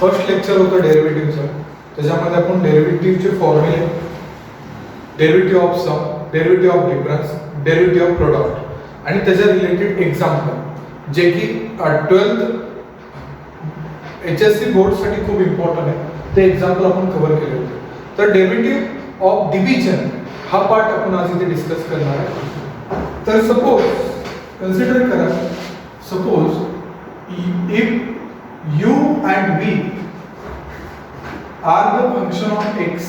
First lecture होतं डेरिव्हेटिव्हचं. त्याच्यामध्ये आपण डेरिव्हेटिव्हचे फॉर्म्युले, derivative of sum, derivative of difference, derivative of product आणि त्याच्या रिलेटेड एक्झाम्पल जे की 12th HSC बोर्डसाठी खूप इम्पॉर्टंट आहे ते एक्झाम्पल आपण कव्हर केले होते. तर डेरिव्हेटिव्ह ऑफ डिव्हिजन हा पार्ट आपण आज इथे डिस्कस करणार आहे. तर सपोज कन्सिडर करा, suppose if u and v are the function of x,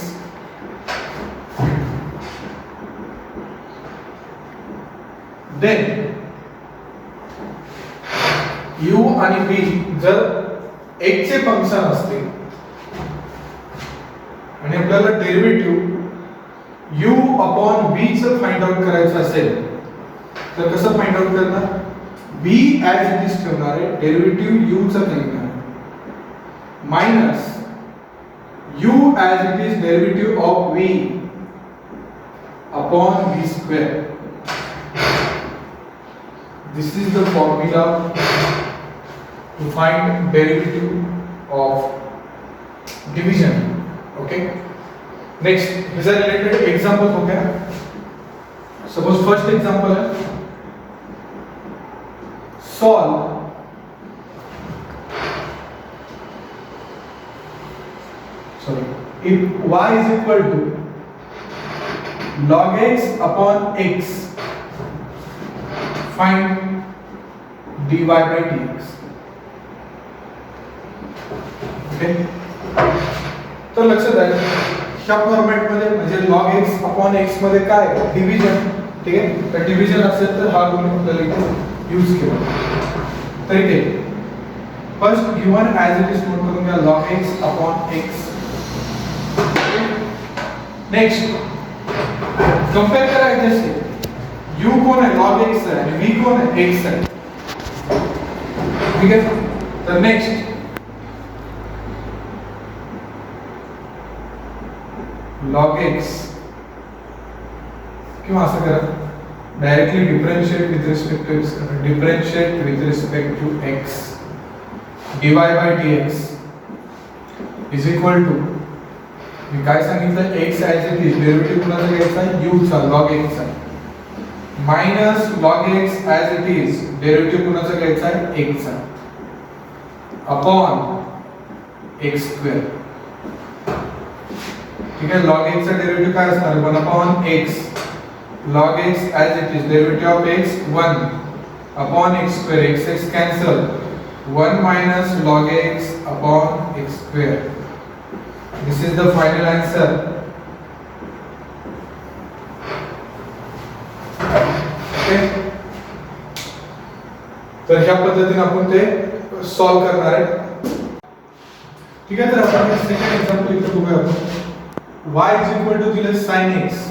then u आणि v जर x चे फंक्शन असते आणि आपल्याला डेरिव्हेटिव्ह u अपॉन v चं फाइंड आउट करायचं असेल तर कसं फाइंड आउट करणार? v ॲज इट इज ठेवणार आहे, डेरिव्हेटिव्ह u चं घेणार minus u as it is derivative of v upon v square. This is the formula to find derivative of division. Okay. Next, is a related example हो गया. Suppose first example है solve if y is equal to log x upon x, find dy by dx. Okay. तर लक्षात आहे ह्या format मध्ये म्हणजे log x upon x मध्ये काय डिव्हिजन, ठीक आहे. तर डिव्हिजन असेल तर हा गुण आपल्याला इथे यूज केला. तर इथे first given as it is note करून घ्या log x upon x. Next compare करा जैसे u कौन है log x है आणि v कौन है x है, ठीक है. तर नेक्स्ट log x किंवा असं करा directly differentiate with respect to x करा, differentiate with respect to x dy by dx is equal to मी काय सांगितलं x as it is derivative कुणाचा घ्यायचा u चा log x चा minus log x as it is derivative कुणाचा घ्यायचा x चा अपॉन x स्क्वेअर. ठीक आहे. log x चा डेरिव्हेटिव्ह काय असणार 1 upon x, log x as it is derivative of x 1 upon x square, x cancel 1 minus log x upon x square. This is the final answer. Okay. तर ह्या पद्धतीने आपण ते सॉल्व करणार आहे. ठीक आहे. तर आपण सेकंड एक्झाम्पल इथे बघूया आपण. y is equal to दिले sin x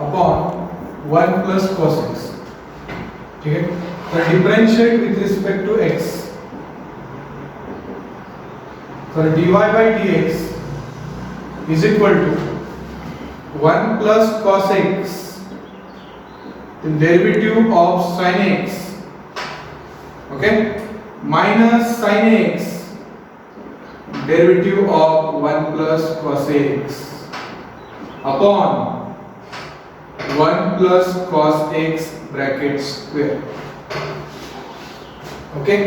upon 1 plus cos x. ठीक आहे. तर differentiate with respect to x. तर dy by dx is equal to 1 plus cos x, the derivative of sin x, okay, minus sin x, derivative of 1 plus cos x upon 1 plus cos x bracket square. Okay.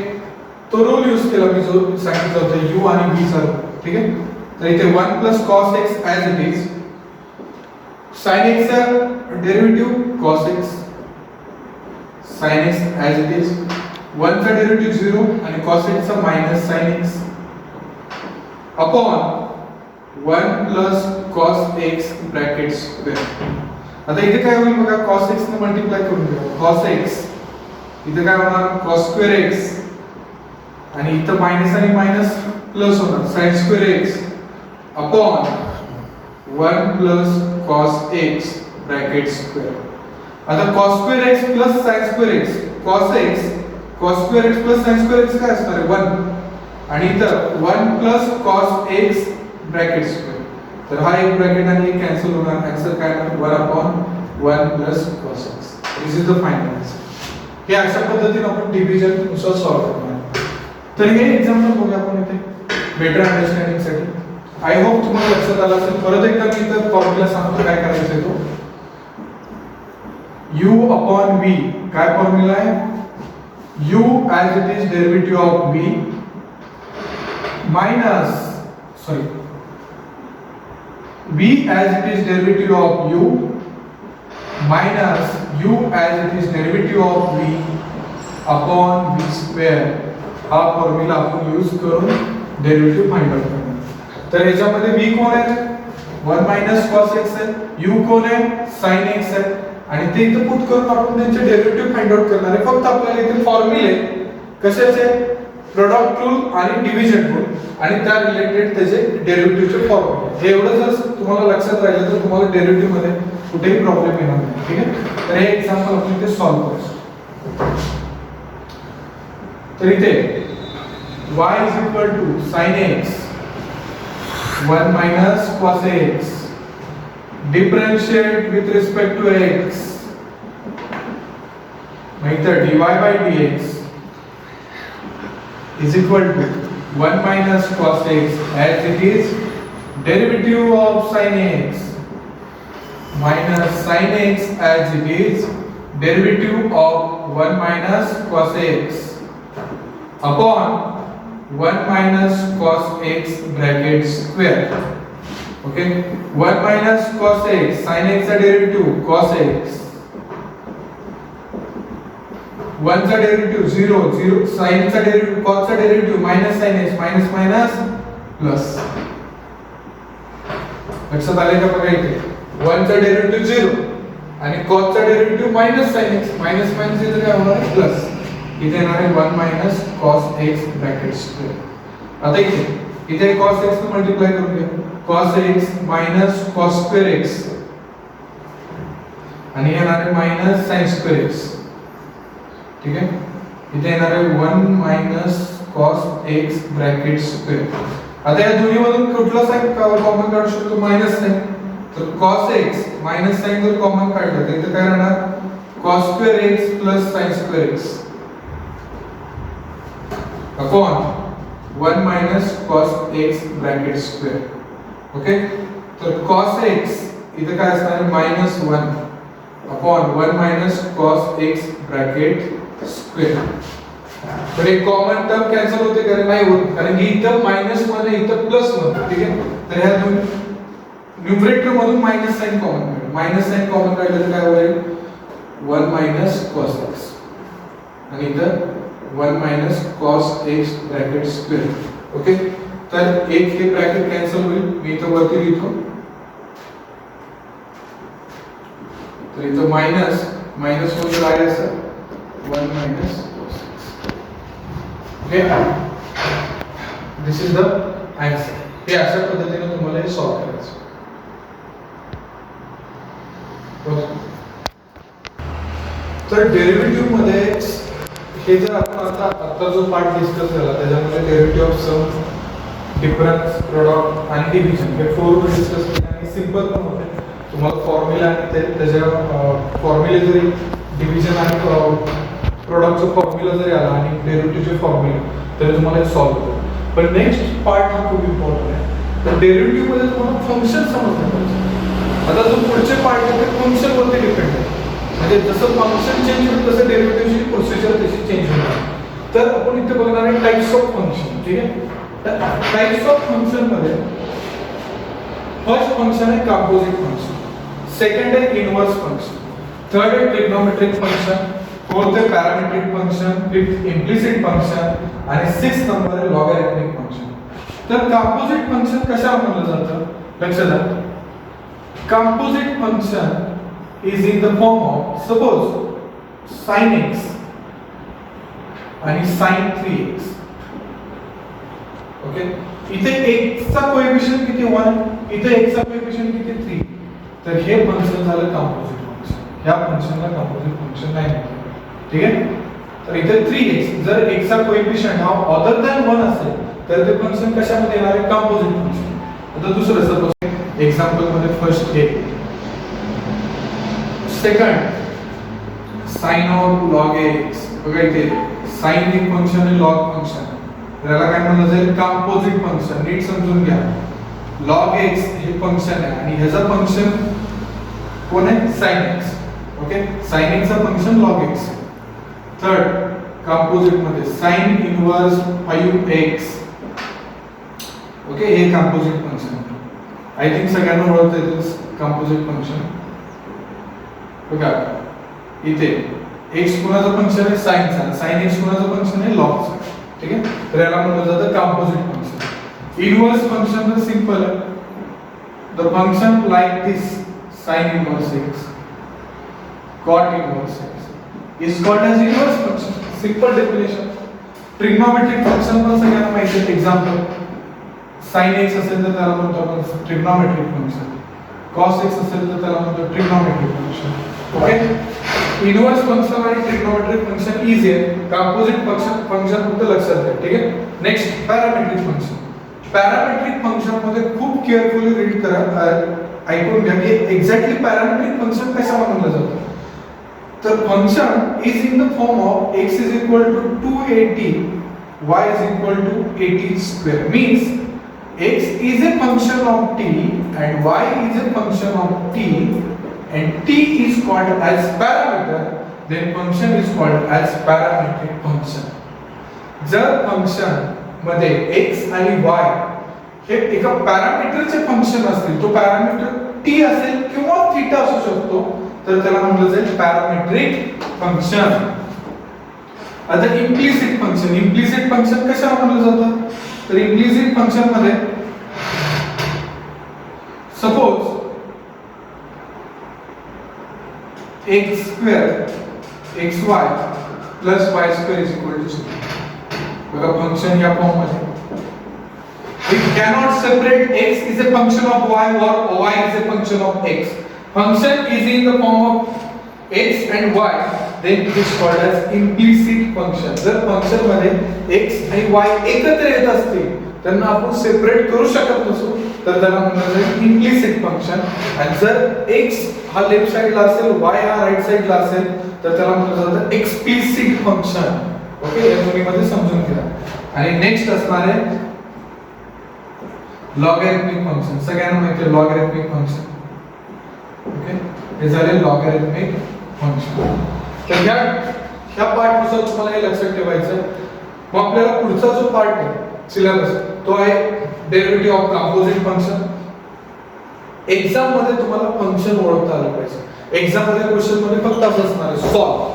तो rule use केला मी जो सांगितलं होतं u आणि v चा, ठीक आहे. तर इथे 1 plus cos x as it is, sin x चा derivative cos x, sin x as it is, 1 चा डेरिव्हेटिव्ह 0 आणि cos x चा minus sin x upon 1 plus cos x bracket square. आता इथे काय होईल बघा, cos x ने मल्टिप्लाय करून घ्या, cos x इथे काय होणार cos स्क्वेअर x आणि इथं मायनस आणि मायनस प्लस होणार sin square x upon 1 plus cos x bracket square. आता cos square x plus sin square x, cos square x plus sin square x काय असणार आहे 1 आणि इथं 1 plus cos x bracket square. तर हा एक ब्रॅकेट आणि एक कॅन्सल होणार, आन्सर काय होणार 1 upon 1 plus cos x. This is the final answer. हे अशा पद्धतीने आपण डिव्हिजन नुसार सॉल्व्ह करणार. तर हे एक्झाम्पल बघूया आपण इथे. बेटर अंडरस्टँडिंग साठी आय होप तुम्हाला लक्षात आलं असेल. परत एकदा मी इथं फॉर्म्युला सांगतो काय करायचं आहे तो. u upon v काय फॉर्म्युला आहे. u as it is derivative of v minus v as it is derivative of u minus u as it is derivative of v upon v square हा formula आपण use करून derivative find out करणार. तर ह्याच्यामध्ये v कोण आहे 1 minus cos x आहे, u कोण आहे sin x आहे आणि ते इथे पुट करून आपण त्यांचे डेरिव्हेटिव्ह फाइंड आउट करणार आहे. फक्त आपल्याला इथे फॉर्म्युले कशाचे प्रोडक्ट रूल आणि डिव्हिजन रूल आणि त्या रिलेटेड त्याचे डेरिव्हेटिव्हचे फॉर्म्युले हे एवढं जर तुम्हाला लक्षात राहिलं तर तुम्हाला डेरिव्हेटिव्ह मध्ये कुठेही प्रॉब्लेम येणार नाही. ठीक आहे. तर हे एक्झाम्पल आपण इथे सॉल्व्ह करू. तर इथे y is equal to sin x 1 minus cos x differentiate with respect to x make the dy by dx is equal to 1 minus cos x as it is derivative of sin x minus sin x as it is derivative of 1 minus cos x upon 1 minus cos x bracket square. Okay, 1 minus cos x sin x चा derivative cos x 1 चा derivative 0 0 sin चा derivative cos चा derivative minus sin x minus minus plus. लक्षात आले का बघा इथे 1 चा डेरिव्हेटिव्ह 0 आणि cos चा derivative minus sin x minus minus इथे काय होणार आहे प्लस. इथे येणार आहे 1 minus cos x bracket square. आता इथे cos x ने मल्टिप्लाय करून घ्या cos x minus cos square x आणि येणार आहे minus sin square x. ठीक आहे. इथे येणार आहे 1 minus cos x bracket square. आता या दोन्ही मधून कुठला साइन कॉमन काढू शकतो मायनस साइन. तर cos x minus sin जर कॉमन काढलं तर इथे काय राहणार cos square x plus sin square x upon 1 minus cos x bracket square. Okay. तर cos x इथे काय असणार आहे -1 upon 1 minus cos x bracket square. तर एक कॉमन टर्म कॅन्सल होते कारण नाही होत कारण की इथं मायनस मध्ये इथं प्लस मध्ये. ठीक आहे. तर ह्या दोन न्यूमरेटर मधून मायनस साइन कॉमन काढा. मायनस साइन कॉमन काढलं तर काय होईल 1 minus cos x आणि इथं 1 minus cos x bracket square. Okay. तर एक हे ब्रॅकेट कॅन्सल होईल. मी इथं वरती लिहितो. तर इथं मायनस होईल काय असं 1 minus cos x. Okay. This is the answer. हे अशा पद्धतीने तुम्हाला हे सॉल्व्ह करायचं. तर डेरिव्हेटिव्ह मध्ये हे जर आपण आता जो पार्ट डिस्कस केला त्याच्यामध्ये derivative of sum difference product आणि डिव्हिजन हे 4 डिस्कस केले आणि सिंपल पण होते. तुम्हाला फॉर्म्युला आणि त्याच्या फॉर्म्युले जरी डिव्हिजन आणि प्रोडक्टचा फॉर्म्युला जरी आला आणि डेरिव्हेटिव्हचे फॉर्म्युले तरी तुम्हाला हे सॉल्व्ह होतं. पण नेक्स्ट पार्ट हा खूप इम्पॉर्टंट आहे. तर डेरिव्हेटिव्ह मध्ये तुम्हाला फंक्शन समजलं पाहिजे. आता जो पुढचे पार्ट आहे ते फंक्शन वरती डिपेंड आहे. म्हणजे जसं फंक्शन चेंज होईल तसं डेरिव्हेटिव्हची प्रोसिजर तशी चेंज होणार. तर आपण इथे बघणार आहे टाइप्स ऑफ फंक्शन. ठीक आहे. तर टाइप्स ऑफ फंक्शन मध्ये फर्स्ट फंक्शन आहे कंपोजिट फंक्शन, सेकंड आहे इनवर्स फंक्शन, थर्ड आहे ट्रिग्नोमेट्रिक फंक्शन, फोर्थ आहे parametric function, fifth implicit function आणि सिक्स्थ नंबर आहे लॉगॅरिथमिक फंक्शन. तर कंपोजिट फंक्शन कशाला म्हणलं जातं लक्षात घ्या. Composite function is in the form of suppose sin x आणि sin 3x. ओके. इथे x चा कोएफिशिएंट किती 1, इथे x चा कोएफिशिएंट किती 3. तर हे फंक्शन झालं कंपोजिट फंक्शन. ह्या फंक्शनला कंपोजिट फंक्शन नाही म्हणतात. ठीक आहे. तर इथे 3x जर x चा कोएफिशिएंट हा अदर दॅन 1 असेल तर ते फंक्शन कशामध्ये येणार आहे कंपोजिट फंक्शन. आता दुसरं सपोज एक्झाम्पल मध्ये फर्स्ट हे second sin of log x. बघा इथे sin एक फंक्शन आहे log फंक्शन तर याला काय म्हणलं जाईल कंपोजिट फंक्शन. नीट समजून घ्या. log x हे फंक्शन आहे आणि ह्याचं फंक्शन कोण आहे sin x. Okay, sin x चं function log x. Third composite मध्ये sin इनवर्स 5x. ओके, हे कंपोजिट फंक्शन. आय थिंक सगळ्यांना ओळखता येईल कंपोजिट फंक्शन. बघा इथे x कोणाचं फंक्शन आहे sin चा, sin x कोणाचं फंक्शन आहे log चा. ठीक आहे, तर याला म्हटलं जातं कंपोजिट फंक्शन. इनवर्स फंक्शन तर सिंपल आहे. The function like this sin inverse x cot inverse x is called as inverse function. Simple definition. Trigonometric function पण सगळ्यांना माहिती आहे. एक्झाम्पल sin x असेल तर त्याला म्हणतो आपण ट्रिग्नोमेट्रिक फंक्शन. cos x असेल तर त्याला म्हणतो trigonometric function. Okay, inverse function आणि ट्रिग्नोमेट्रिक फंक्शन इझी आहे. कंपोजिट फंक्शन फक्त लक्षात घ्या. ठीक आहे, next parametric function. Parametric function मध्ये खूप केअरफुली रीड करा, ऐकून घ्या की एक्झॅक्टली पॅरामेट्रिक फंक्शन कशाला म्हणलं जातं. तर function is in the form of x is equal to 280 y is equal to 80 square. Means x is a function of t and y is a function of t and t is called as parameter, then function is called as parametric function. जर function मध्ये x आणि y हे एका पॅरामीटरचे function असतील, तो parameter t असेल किंवा theta असू शकतो, तर त्याला म्हटलं जाईल पॅरामेट्रिक फंक्शन. आता इम्प्लिसिट फंक्शन. इम्प्लिसिट फंक्शन कशाला म्हटलं जातं, तर इम्प्लिसिट फंक्शन मध्ये suppose x square xy plus y square is equal to 0. बघा फंक्शन या फॉर्म मध्ये we cannot separate x is a function of y or y is a function of x. Function is in the form of x and y, then it is called as implicit function. जर function मध्ये x आणि y एकत्र येत असतील त्यांना आपण separate करू शकत नसू तर त्याला म्हणलं जाईल implicit function. आणि जर x हा लेफ्ट साइडला असेल y हा राइट साइडला असेल तर त्याला म्हणलं जातं explicit function. ओके, या दोन्हीमध्ये समजून घ्या. आणि नेक्स्ट असणार आहे लॉगॅरिथमिक फंक्शन. सगळ्यांना माहिती आहे लॉगॅरिथमिक फंक्शन. ओके, हे झाले लॉगॅरिथमिक फंक्शन. तर ह्या पार्ट नुसार तुम्हाला हे लक्षात ठेवायचं आहे. मग आपल्याला पुढचा जो पार्ट आहे सिलेबस तो आहे derivative of composite function. Exam मध्ये तुम्हाला फंक्शन ओळखता आलं पाहिजे. एक्झाम मध्ये क्वेश्चन मध्ये फक्त असं असणार आहे सॉल्व.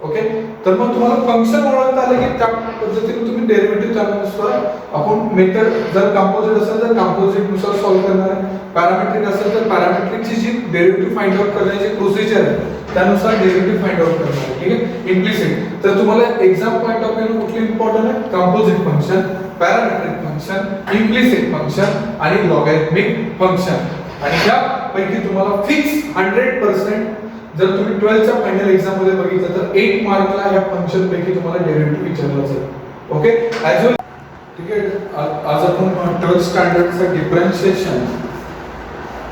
ओके, तर मग तुम्हाला फंक्शन ओळखता आलं की त्या पद्धतीने तुम्ही डेरिव्हेटिव्ह त्यानुसार आपण मेथड, जर कंपोजिट असेल तर कंपोजिट नुसार सॉल्व करणार आहे, पॅरामेट्रिक असेल तर पॅरामेट्रिकची जी डेरिव्हेटिव्ह फाइंड आउट करण्याची प्रोसिजर आहे त्यानुसार डेरिव्हेटिव्ह फाइंड आउट करणार आहे. ठीक आहे, इम्प्लिसिट. तर तुम्हाला एक्झाम पॉइंट ऑफ व्ह्यू कुठली इम्पॉर्टंट आहे, composite function, parametric function, implicit function आणि लॉगॅरिथमिक फंक्शन. आणि यापैकी तुम्हाला फिक्स 100% जर तुम्ही 12th च्या फायनल एक्झाम मध्ये बघितलं तर 8 मार्कला या फंक्शन पैकी तुम्हाला डेरिव्हेटिव्ह विचारला जाईल. Okay, as well. ठीक आहे, आज आपण 12th स्टँडर्डचं डिफरन्शिएशन,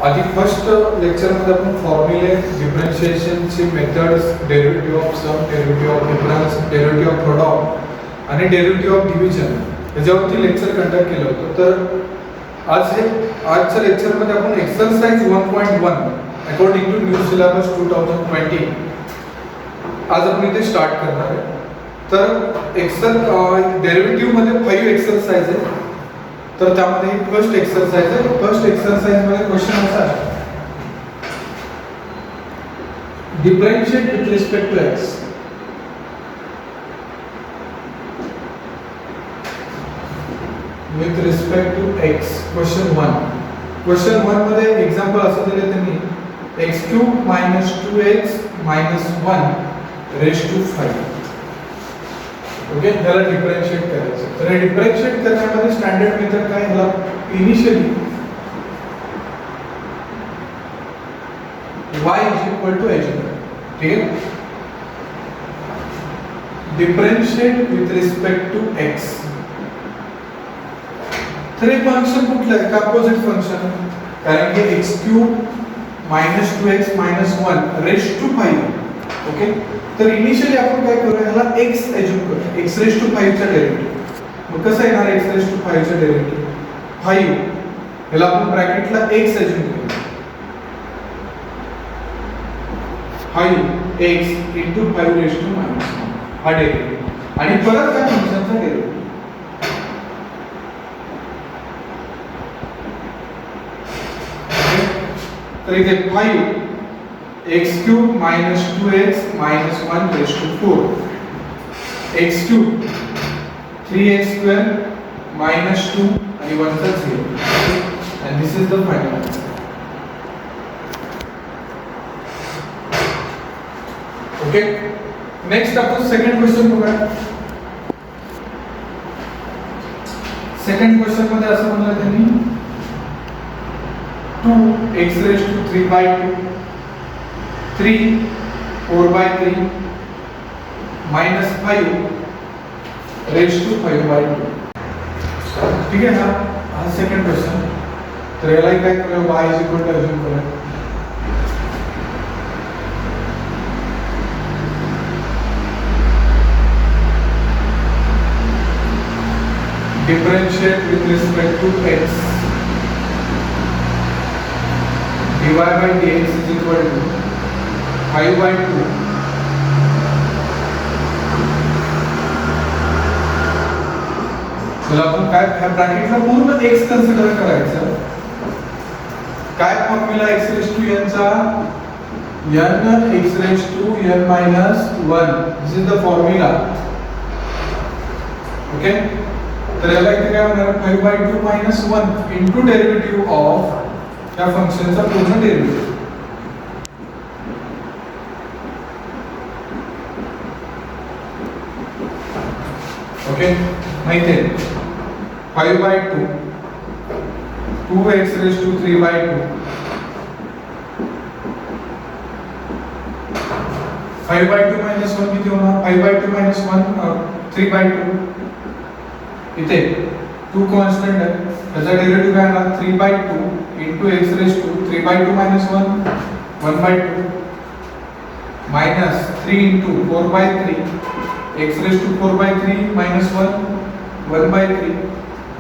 आधी फर्स्ट लेक्चर मध्ये आपण फॉर्म्युले, डिफरन्शिएशनचे methods, derivative of sum, derivative of difference, derivative of product आणि डेरिव्हेटिव्ह ऑफ डिव्हिजन याच्यावरती लेक्चर कंडक्ट केलं होतं. तर आजच्या लेक्चर मध्ये आपण exercise 1.1 according to new syllabus 2020 आज आपण इथे स्टार्ट करणार आहे. तर डेरिव्हेटिव्ह मध्ये 5 एक्सरसाइज आहे. तर त्यामध्ये फर्स्ट एक्सरसाइज आहे. फर्स्ट एक्सरसाइज मध्ये क्वेश्चन असा आहे, differentiate with respect to x. With respect to x. Question 1. Question 1 मध्ये एग्जांपल असं दिले त्यांनी x³ - 2x - 1 raise to 5. Okay, त्याला डिफरेंशिएट करायचं. तर हे डिफरेंशिएट करण्यामध्ये स्टँडर्ड मेथड काय, ह्याला इनिशियली y = h. ठीक आहे, differentiate with respect to x. तर हे फंक्शन कुठलं आहे, कंपोजिट फंक्शन, कारण की x³ - 2x - 1 raise to 5. Okay, तर इनिशियली आपण काय करूया, ह्याला x एज्युम करूया, x रेज टू 5 चा डेरिव्हेटिव्ह. मग कसं येणार x रेज टू 5 चं डेरिव्हेटिव्ह 5 याला आपण ब्रॅकेटला x अज्युम करूया 5x into 5 raised to minus 1 हा डेरिव्हेटिव्ह आणि परत त्या फंक्शनचा डेरिव्हेटिव्ह तर इथे 5 x cube minus 2x minus 1 raised to 4 x cube 3x square minus 2 and 1 चा 0 and this is the final answer. Okay, next आपण सेकंड क्वेश्चन बघूया. सेकंड क्वेश्चन मध्ये असं म्हणलं त्यांनी 2x raised to 3 by 2 3 4 by 3 minus 5 raised to 5 by 2. ठीक है ना, हा सेकंड क्वेश्चन. तर याला काय करूया, y is equal to assume करूया differentiate with respect to x dy by dx is equal to 5 by 2 चला आपण काय ह्या ब्रॅकेटला पूर्ण x कन्सिडर करायचं. काय formula x raise to n चा n x raise to n minus 1 this is the formula. Okay, तर याला इथे काय होणार 5 by 2 minus 1 into derivative of या फंक्शनचा पूर्ण डेरिव्हेटिव्ह. ओके, माहिती आहे 5 by 2 2x raised to 3 by 2 5 by 2 minus 1 किती होणार 5 by 2 minus 1 3 by 2 इथे 2 कॉन्स्टंट आहे त्याचा डेरिव्हेटिव्ह काय येणार 3 by 2 into x raised to 3 by 2 minus 1 1 by 2 minus 3 into 4 by 3 x raised to 4 by 3 minus 1 1 by 3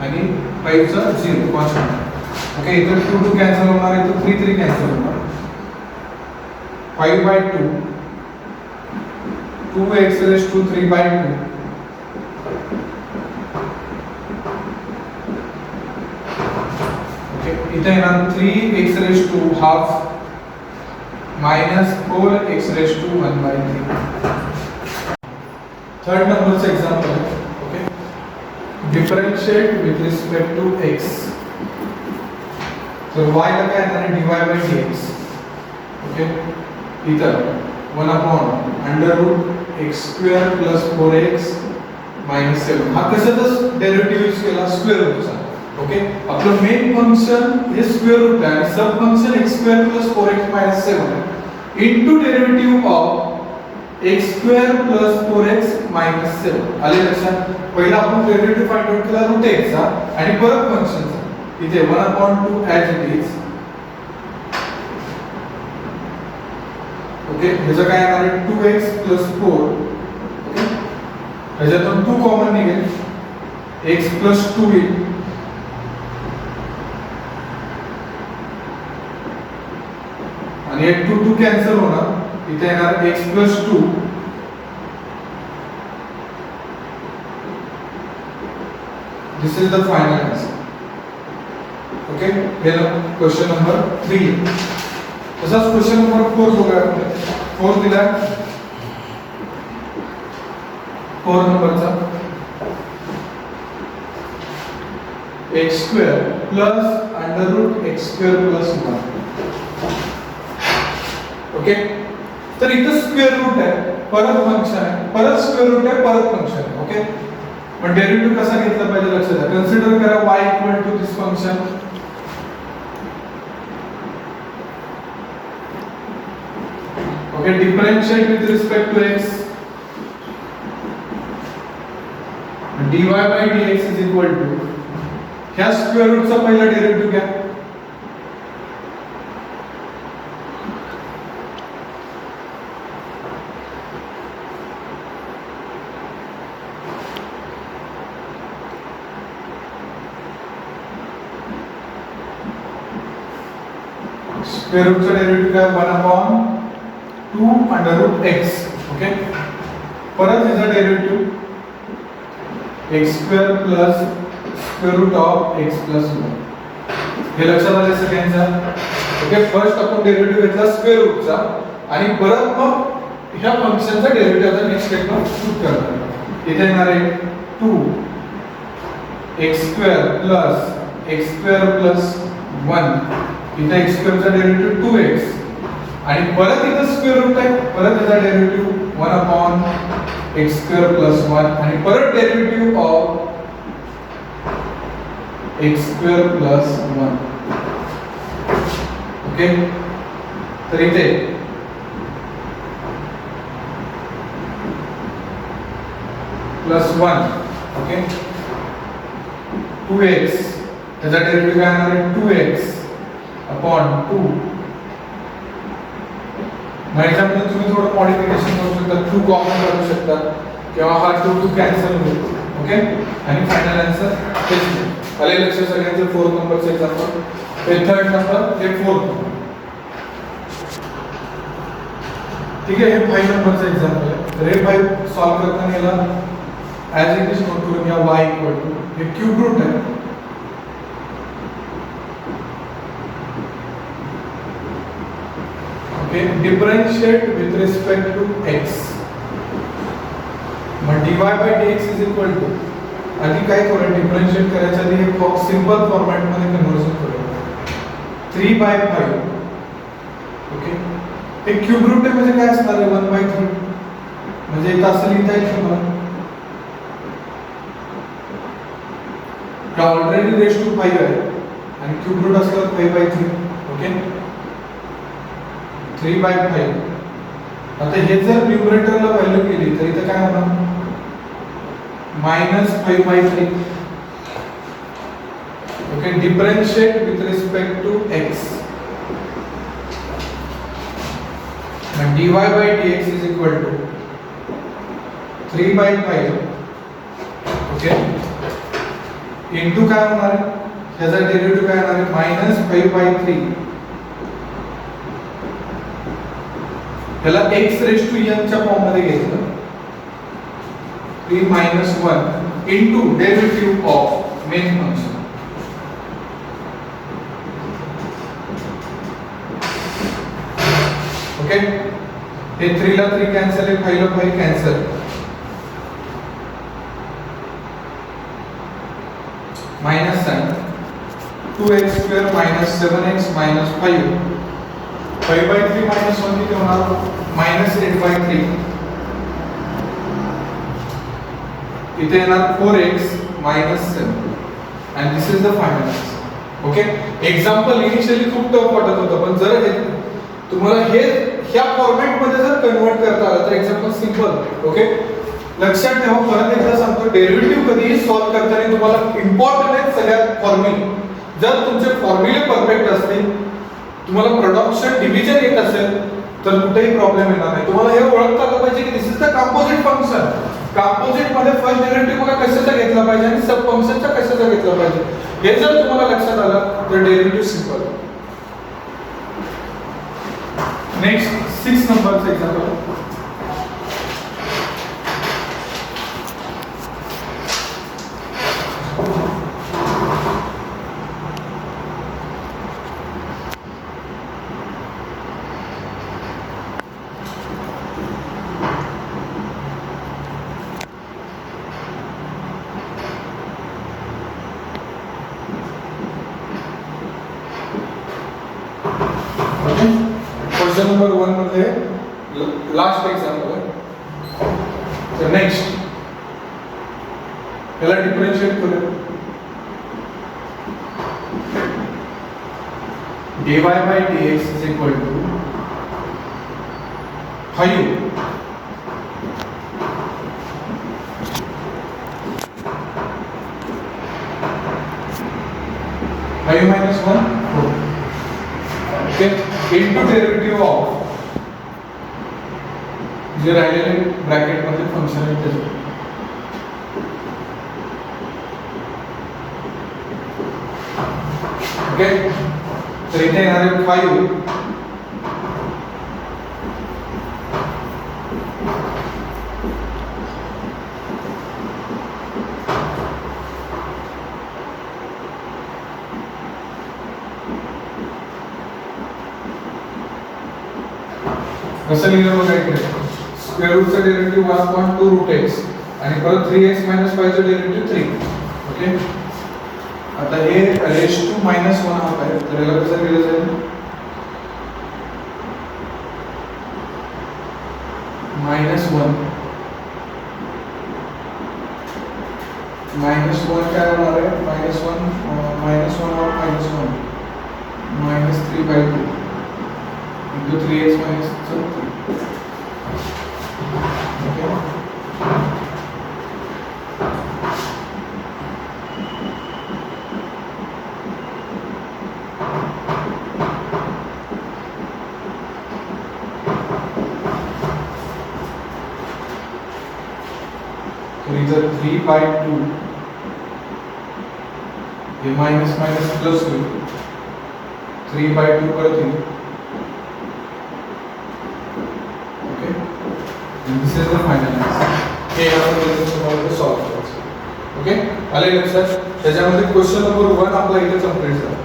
आणि 5 चा 0 कॉन्स्टंट. ओके, इथे 2 2 कॅन्सल होणार आहे तो 3 3 कॅन्सल होणार 5 by 2 2x raised to 3 by 2 इथे येणार 3x raised to half minus 4x raised to 1 by 3. Third नंबरचं एक्झाम्पल आहे. Okay, differentiate with respect to x. तर y ला काय येणार आहे dy by dx. ओके, इथं 1 upon under root x square plus 4x minus 7 हा कशाचा डेरिव्हेटिव्ह यूज केला स्क्वेअर रूटचा. ओके, आपलं मेन फंक्शन हे स्क्वेअर रूट आहे आणि sub function x square plus 4x minus 7 into derivative of x square plus 4x minus 7. आले लक्षात. पहिला आपण डेरिव्हेटिव्ह फाइंड आउट केला रूट x चा आणि परत फंक्शनचा इथे 1/2 ॲज इट इज. ओके, ह्याचं काय येणार आहे 2x प्लस 4. ओके, ह्याच्यातून 2 कॉमन निघेल x प्लस 2 येईल आणि 2 2 कॅन्सल होणार इथे येणार x plus 2 this is the final answer. Okay, हे क्वेश्चन नंबर 3. तसाच क्वेश्चन नंबर 4 बघूया. 4 दिला 4 नंबरचा x square plus under root x square plus 1. Okay, तर इथं स्क्वेअर रूट आहे परत फंक्शन आहे परत स्क्वेअर रूट आहे परत फंक्शन आहे. ओके, पण डेरिव्हेटिव्ह कसा घेतला पाहिजे लक्षात घ्या. कन्सिडर करा y equal to this function. Okay, differentiate with respect to x dy by dx is equal to ह्या स्क्वेअर रूटचा पहिला डेरिव्हेटिव्ह घ्या. स्क्वेअर रूटचा डेरिव्हेटिव्ह काय 1/2 अंडर रूट x. ओके, परत याचा derivative x² plus square root of x plus 1. हे लक्षात आलं सगळ्यांच्या? ओके, फर्स्ट आपण डेरिव्हेटिव्ह घेतला स्क्वेअर रूटचा आणि परत मग ह्या फंक्शनचा डेरिव्हेटिव्ह आता नेक्स्ट स्टेपला शूट करणार. इथे येणार आहे 2x² प्लस x² प्लस 1. इथे x² चा डेरिव्हेटिव्ह 2x आणि परत इथे स्क्वेअर रूट आहे, परत याचा डेरिव्हेटिव्ह 1/x² प्लस 1 आणि परत derivative of x² plus 1. Okay, तर इथे प्लस 1. ओके, 2x त्याचा डेरिव्हेटिव्ह काय येणार आहे 2x अपॉन 2. याच्यामध्ये तुम्ही थोडं मॉडिफिकेशन करू शकता, 2 कॉमन काढू शकता किंवा हा 2 कॅन्सल होईल. ओके, आणि फायनल आन्सर हेच आहे. आले लक्ष सगळ्यांचे 4 नंबरचे एक्झाम्पल. हे 3rd नंबर, हे 4th नंबर. ठीक आहे, हे 5 नंबरचं एक्झाम्पल आहे. तर हे 5 सॉल्व करताना याला ॲज इट इज नोट करून या y इक्वल टू हे क्यूब रूट आहे. Okay, differentiate with respect to x. मग dy by dx is equal to, आधी काय करूया, डिफरेंशिएट करायच्या आधी हे सिंपल फॉर्मॅट मध्ये कन्वर्जन करूया. 3/5. ओके, हे क्यूब रूट आहे म्हणजे काय असणार आहे 1/3. म्हणजे इथं असं लिहिता येईल तुम्हाला ऑलरेडी रेज टू 5 आहे आणि क्यूब रूट असल्यावर 5/3. ओके, 3/5. आता हे जर न्यूमरेटरला व्हॅल्यू केली तर इथं काय होणार -5/3. Okay, differentiate with respect to x. dy by dx is equal to 3/5. Okay, into काय होणार आहे, याचा डेरिव्हेटिव्ह काय होणार आहे -5/3. याला x रेज टू n च्या फॉर्म मध्ये घ्यायचं. 3 - 1 into derivative of main function. Okay, हे 3 ला 3 कॅन्सल आहे, 5 ला 5 cancel. Minus sign 2x² - 7x - 5. 5/3 - 1 किती होणार -8/3. इथे येणार 4x - 7 and this is the final answer. Okay, example initially खूप टफ वाटत होतं, पण जर हे तुम्हाला हे ह्या फॉर्मॅट मध्ये जर कन्वर्ट करता आलं तर एक्झाम्पल सिंपल. ओके, लक्षात ठेवा, परत एकदा सांगतो, डेरिव्हेटिव्ह कधीही सॉल्व करताना तुम्हाला इम्पॉर्टंट आहे सगळ्यात फॉर्म्युले. जर तुमचे फॉर्म्युले परफेक्ट असतील, तुम्हाला प्रोडक्शन डिव्हिजन येत असेल तर कुठेही प्रॉब्लेम येणार नाही. तुम्हाला हे ओळखता आलं पाहिजे की this is the composite function. Composite मध्ये फर्स्ट डेरिव्हेटिव्ह बघा कशाचा घेतला पाहिजे आणि सब फंक्शनचा कशाचा घेतला पाहिजे. हे जर तुम्हाला लक्षात आलं तर डेरिव्हेटिव्ह सिंपल. नेक्स्ट 6 नंबरचं एक्झाम्पल. क्वेश्चन नंबर 1 मध्ये लास्ट एक्झाम्पल आहे. तर नेक्स्ट याला डिफरेंशिएट करूया. dy by dx is equal to 5 minus 1 4. Okay, into derivative of जे राहिलेले ब्रॅकेट मध्ये फंक्शन आहे त्याचे. ओके, तर इथे येणार आहे 5 कसं लिहिलं बघा इकडे स्क्वेअर रूटचा डेरिव्हेटिव्ह 1.2 रूट x आणि परत 3x - 5 चा डेरिव्हेटिव्ह 3. ओके, आता हे रेश टू -1/2 आहे, तर याला कसं लिहिलं जाईल? -1 -1 काय होणार आहे? -1 -1 -3/2 into 3x - 3. Okay. So इधर 3/2 ये माइनस माइनस प्लस होईल 3/2 परत येईल. Okay, and this is the final answer. हे आपण तुम्हाला सॉल्व करायचं. ओके, आले लक्षात? त्याच्यामध्ये क्वेश्चन नंबर 1 आपला इथे कंप्लीट झाला.